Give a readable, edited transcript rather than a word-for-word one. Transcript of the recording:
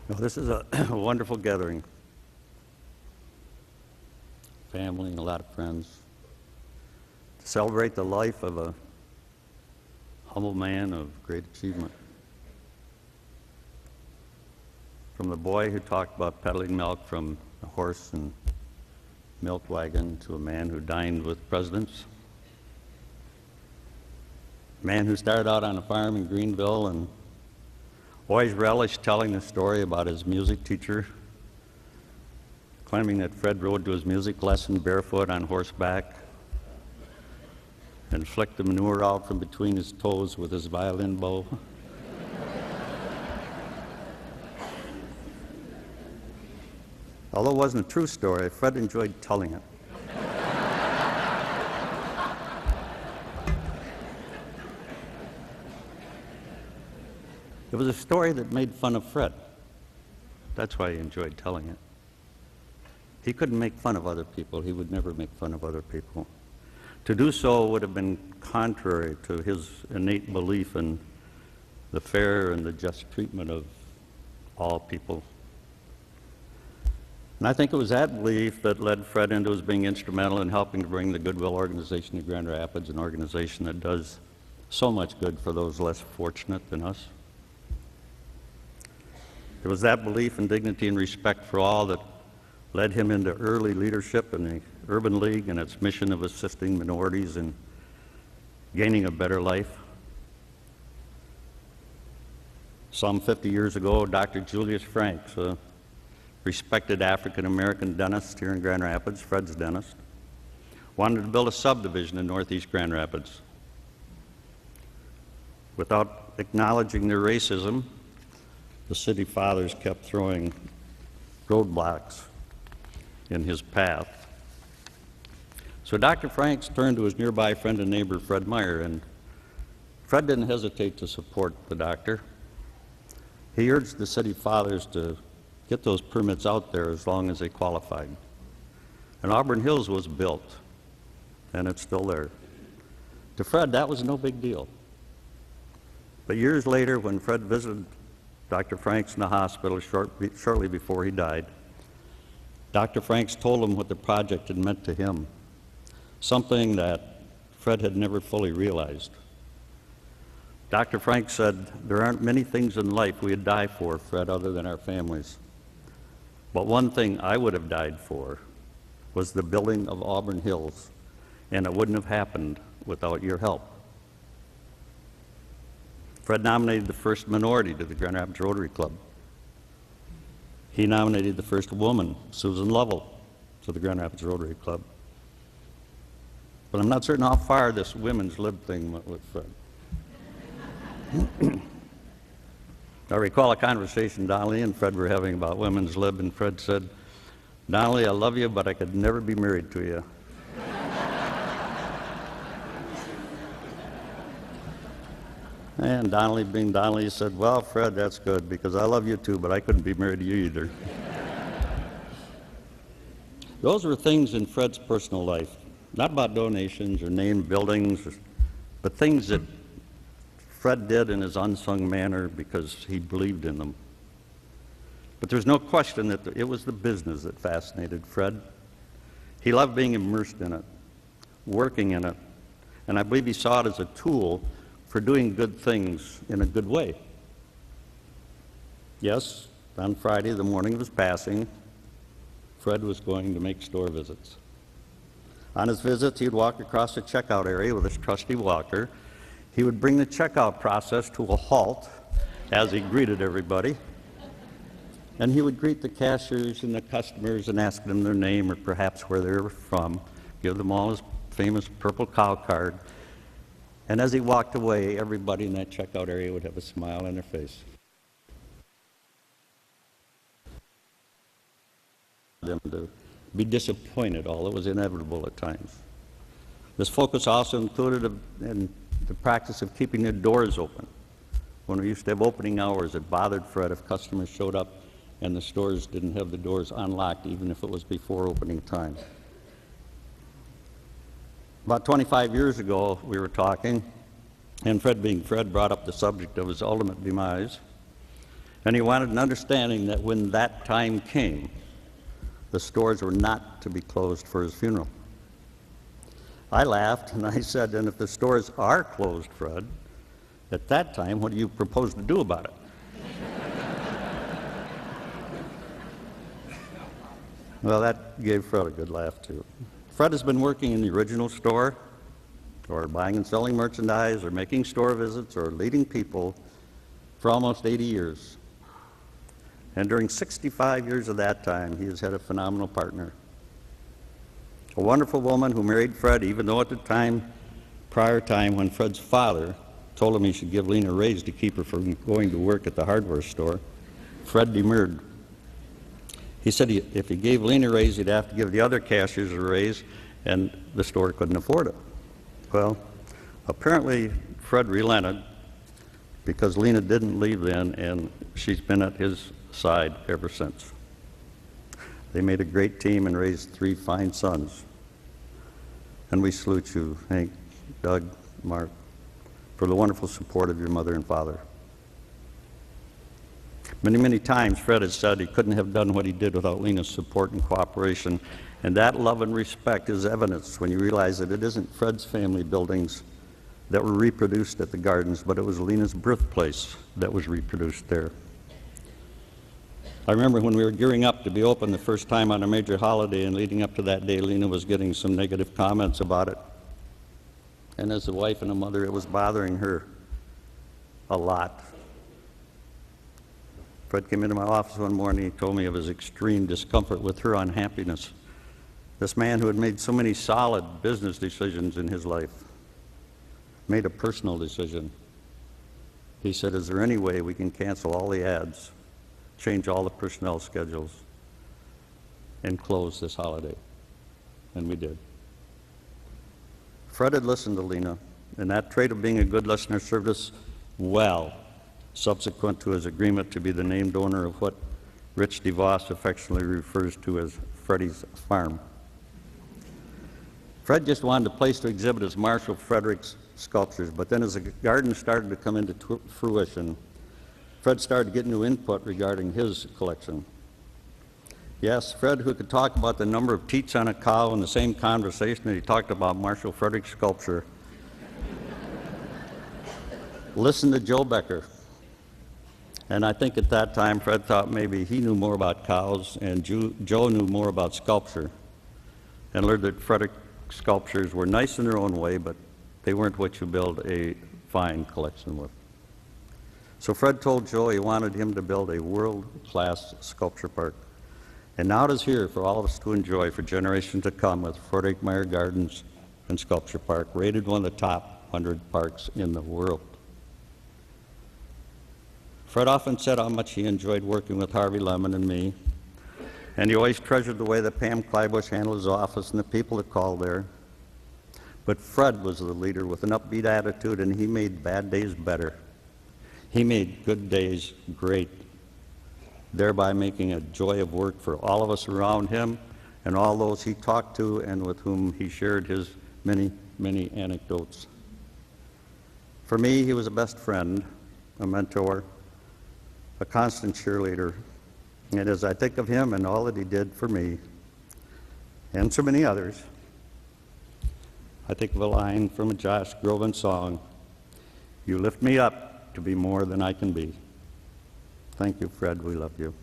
Well, this is a wonderful gathering. Family and a lot of friends. To celebrate the life of a humble man of great achievement. From the boy who talked about peddling milk from a horse and milk wagon to a man who dined with presidents. A man who started out on a farm in Greenville and always relished telling the story about his music teacher, claiming that Fred rode to his music lesson barefoot on horseback and flicked the manure out from between his toes with his violin bow. Although it wasn't a true story, Fred enjoyed telling it. It was a story that made fun of Fred. That's why he enjoyed telling it. He couldn't make fun of other people. He would never make fun of other people. To do so would have been contrary to his innate belief in the fair and the just treatment of all people. And I think it was that belief that led Fred into his being instrumental in helping to bring the Goodwill organization to Grand Rapids, an organization that does so much good for those less fortunate than us. It was that belief in dignity and respect for all that led him into early leadership in the Urban League and its mission of assisting minorities in gaining a better life. Some 50 years ago, Dr. Julius Franks, a respected African-American dentist here in Grand Rapids, Fred's dentist, wanted to build a subdivision in northeast Grand Rapids. Without acknowledging their racism, the city fathers kept throwing roadblocks in his path. So Dr. Franks turned to his nearby friend and neighbor, Fred Meijer, and Fred didn't hesitate to support the doctor. He urged the city fathers to get those permits out there as long as they qualified. And Auburn Hills was built, and it's still there. To Fred, that was no big deal. But years later, when Fred visited Dr. Franks in the hospital shortly before he died, Dr. Franks told him what the project had meant to him, something that Fred had never fully realized. Dr. Franks said, "There aren't many things in life we'd die for, Fred, other than our families. But one thing I would have died for was the building of Auburn Hills, and it wouldn't have happened without your help." Fred nominated the first minority to the Grand Rapids Rotary Club. He nominated the first woman, Susan Lovell, to the Grand Rapids Rotary Club. But I'm not certain how far this women's lib thing went with Fred. I recall a conversation Donnelly and Fred were having about women's lib, and Fred said, "Donnelly, I love you, but I could never be married to you." And Donnelly, being Donnelly, said, "Well, Fred, that's good, because I love you too, but I couldn't be married to you either." Those were things in Fred's personal life, not about donations or named buildings, but things that Fred did in his unsung manner because he believed in them. But there's no question that it was the business that fascinated Fred. He loved being immersed in it, working in it, and I believe he saw it as a tool for doing good things in a good way. Yes, on Friday, the morning of his passing, Fred was going to make store visits. On his visits, he'd walk across the checkout area with his trusty walker. He would bring the checkout process to a halt as he greeted everybody. And he would greet the cashiers and the customers and ask them their name or perhaps where they were from, give them all his famous purple cow card. And as he walked away, everybody in that checkout area would have a smile on their face. Them to be disappointed, although it was inevitable at times. This focus also included in the practice of keeping the doors open. When we used to have opening hours, it bothered Fred if customers showed up and the stores didn't have the doors unlocked, even if it was before opening time. About 25 years ago, we were talking, and Fred, being Fred, brought up the subject of his ultimate demise. And he wanted an understanding that when that time came, the stores were not to be closed for his funeral. I laughed and I said, and if the stores are closed, Fred, at that time, what do you propose to do about it? Well, that gave Fred a good laugh, too. Fred has been working in the original store, or buying and selling merchandise, or making store visits, or leading people for almost 80 years. And during 65 years of that time, he has had a phenomenal partner. A wonderful woman who married Fred, even though at the prior time when Fred's father told him he should give Lena a raise to keep her from going to work at the hardware store, Fred demurred. He said if he gave Lena a raise, he'd have to give the other cashiers a raise, and the store couldn't afford it. Well, apparently Fred relented because Lena didn't leave then, and she's been at his side ever since. They made a great team and raised 3 fine sons. And we salute you, Hank, Doug, Mark, for the wonderful support of your mother and father. Many, many times Fred has said he couldn't have done what he did without Lena's support and cooperation, and that love and respect is evidenced when you realize that it isn't Fred's family buildings that were reproduced at the Gardens, but it was Lena's birthplace that was reproduced there. I remember when we were gearing up to be open the first time on a major holiday, and leading up to that day, Lena was getting some negative comments about it. And as a wife and a mother, it was bothering her a lot. Fred came into my office one morning. He told me of his extreme discomfort with her unhappiness. This man who had made so many solid business decisions in his life made a personal decision. He said, is there any way we can cancel all the ads, change all the personnel schedules, and close this holiday? And we did. Fred had listened to Lena, and that trait of being a good listener served us well subsequent to his agreement to be the named owner of what Rich DeVos affectionately refers to as Freddie's Farm. Fred just wanted a place to exhibit his Marshall Fredericks sculptures, but then as the garden started to come into fruition, Fred started getting new input regarding his collection. Yes, Fred, who could talk about the number of teats on a cow in the same conversation that he talked about Marshall Fredericks sculpture, listened to Joe Becker. And I think at that time, Fred thought maybe he knew more about cows and Joe knew more about sculpture, and learned that Frederick sculptures were nice in their own way, but they weren't what you build a fine collection with. So Fred told Joe he wanted him to build a world-class sculpture park. And now it is here for all of us to enjoy for generations to come with Fred Meijer Gardens and Sculpture Park, rated one of the top 100 parks in the world. Fred often said how much he enjoyed working with Harvey Lemon and me, and he always treasured the way that Pam Clybush handled his office and the people that called there. But Fred was the leader with an upbeat attitude, and he made bad days better. He made good days great, thereby making a joy of work for all of us around him and all those he talked to and with whom he shared his many, many anecdotes. For me, he was a best friend, a mentor, a constant cheerleader. And as I think of him and all that he did for me, and so many others, I think of a line from a Josh Groban song, "You lift me up to be more than I can be." Thank you, Fred. We love you.